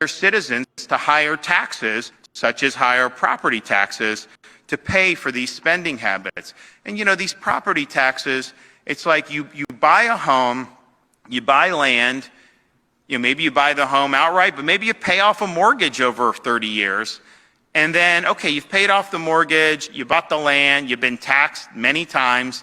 their citizens to higher taxes, such as higher property taxes, to pay for these spending habits. And these property taxes, it's like you buy a home, you buy land, maybe you buy the home outright, but maybe you pay off a mortgage over 30 years. And then, okay, you've paid off the mortgage, you bought the land, you've been taxed many times.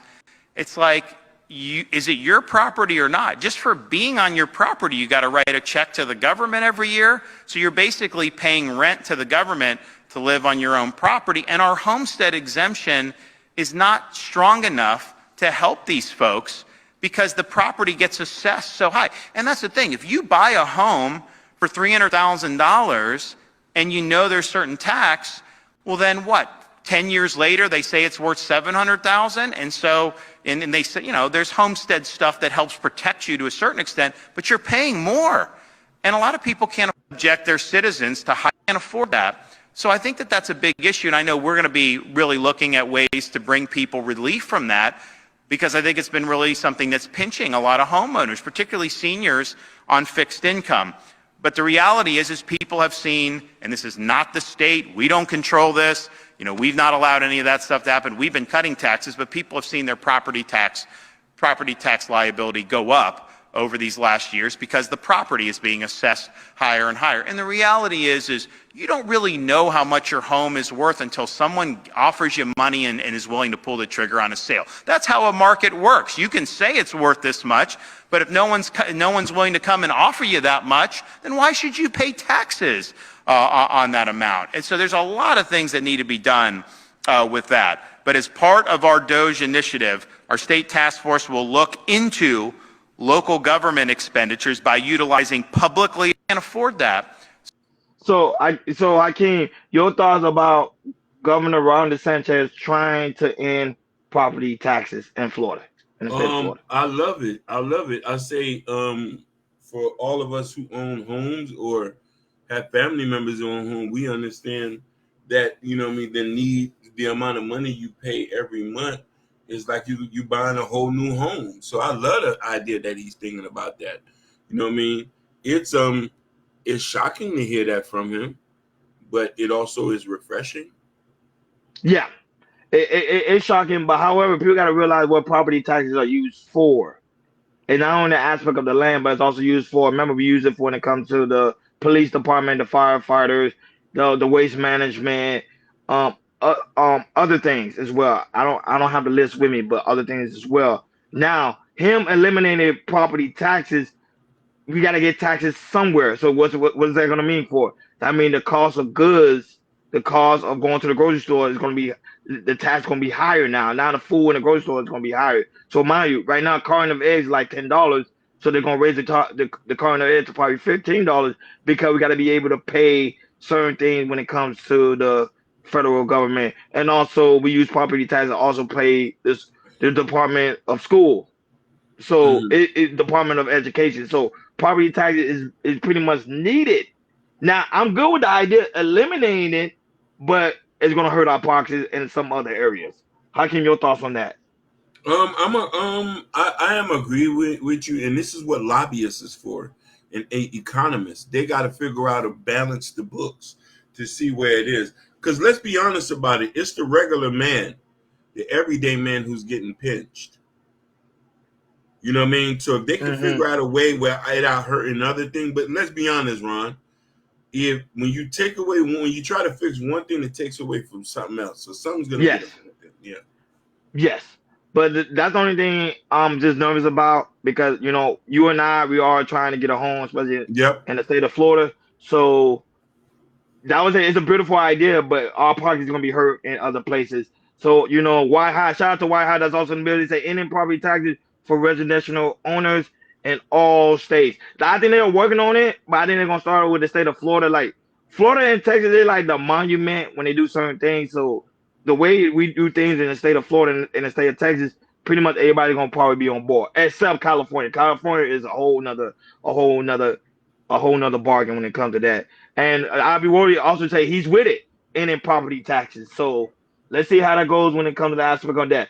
It's like, is it your property or not? Just for being on your property, you got to write a check to the government every year. So you're basically paying rent to the government to live on your own property. And our homestead exemption is not strong enough to help these folks because the property gets assessed so high. And that's the thing. If you buy a home for $300,000 and there's certain tax, well then what? 10 years later, they say it's worth $700,000, and so, and they say, there's homestead stuff that helps protect you to a certain extent, but you're paying more. And a lot of people can't object their citizens to can't afford that. So I think that that's a big issue, and I know we're going to be really looking at ways to bring people relief from that, because I think it's been really something that's pinching a lot of homeowners, particularly seniors on fixed income. But the reality is people have seen, and this is not the state, we don't control this, we've not allowed any of that stuff to happen. We've been cutting taxes, but people have seen their property tax liability go up over these last years because the property is being assessed higher and higher. And the reality is you don't really know how much your home is worth until someone offers you money and is willing to pull the trigger on a sale. That's how a market works. You can say it's worth this much, but if no one's willing to come and offer you that much, then why should you pay taxes on that amount? And so there's a lot of things that need to be done with that. But as part of our DOGE initiative, our state task force will look into local government expenditures by utilizing publicly and afford that. So Hakeem, your thoughts about Governor Ron DeSantis trying to end property taxes in Florida? In the state of Florida. I love it. I say for all of us who own homes or have family members who own homes, we understand that the amount of money you pay every month is like you buying a whole new home. So I love the idea that he's thinking about that. It's shocking to hear that from him, but it also is refreshing. Yeah, it's shocking, but however, people got to realize what property taxes are used for. And not only the aspect of the land, but it's also used for, remember, we use it for when it comes to the police department, the firefighters, the waste management, other things as well. I don't have the list with me, but other things as well. Now, him eliminating property taxes, we got to get taxes somewhere. So what is that going to mean for? I mean, the cost of goods, the cost of going to the grocery store is going to be, the tax going to be higher now. Now the food in the grocery store is going to be higher. So mind you, right now, a carton of eggs is like $10. So they're going to raise the carton of eggs to probably $15 because we got to be able to pay certain things when it comes to the federal government. And also we use property tax to also pay the Department of School. So it's Department of Education. So property tax is pretty much needed. Now I'm good with the idea of eliminating it, but it's gonna hurt our pockets in some other areas. How can your thoughts on that? I am agree with you, and this is what lobbyists is for, and economists. They got to figure out to balance the books to see where it is. Because let's be honest about it, it's the regular man, the everyday man who's getting pinched. You know what I mean? So if they can figure out a way where it out hurting other thing, but let's be honest, Ron, when you try to fix one thing, it takes away from something else. So something's gonna get affected. Yeah. Yes. But that's the only thing I'm just nervous about because you and I, we are trying to get a home, especially in the state of Florida. So it's a beautiful idea, but our pockets are gonna be hurt in other places. So White High, shout out to White High, that's also in the building. Say ending property taxes for residential owners in all states. I think they're working on it, but I think they're gonna start with the state of Florida. Like Florida and Texas, they're like the monument when they do certain things. So the way we do things in the state of Florida and the state of Texas, pretty much everybody's gonna probably be on board, except California. California is a whole nother bargain when it comes to that. And I'll be worried also say he's with it in property taxes. So let's see how that goes when it comes to the aspect of that. Now,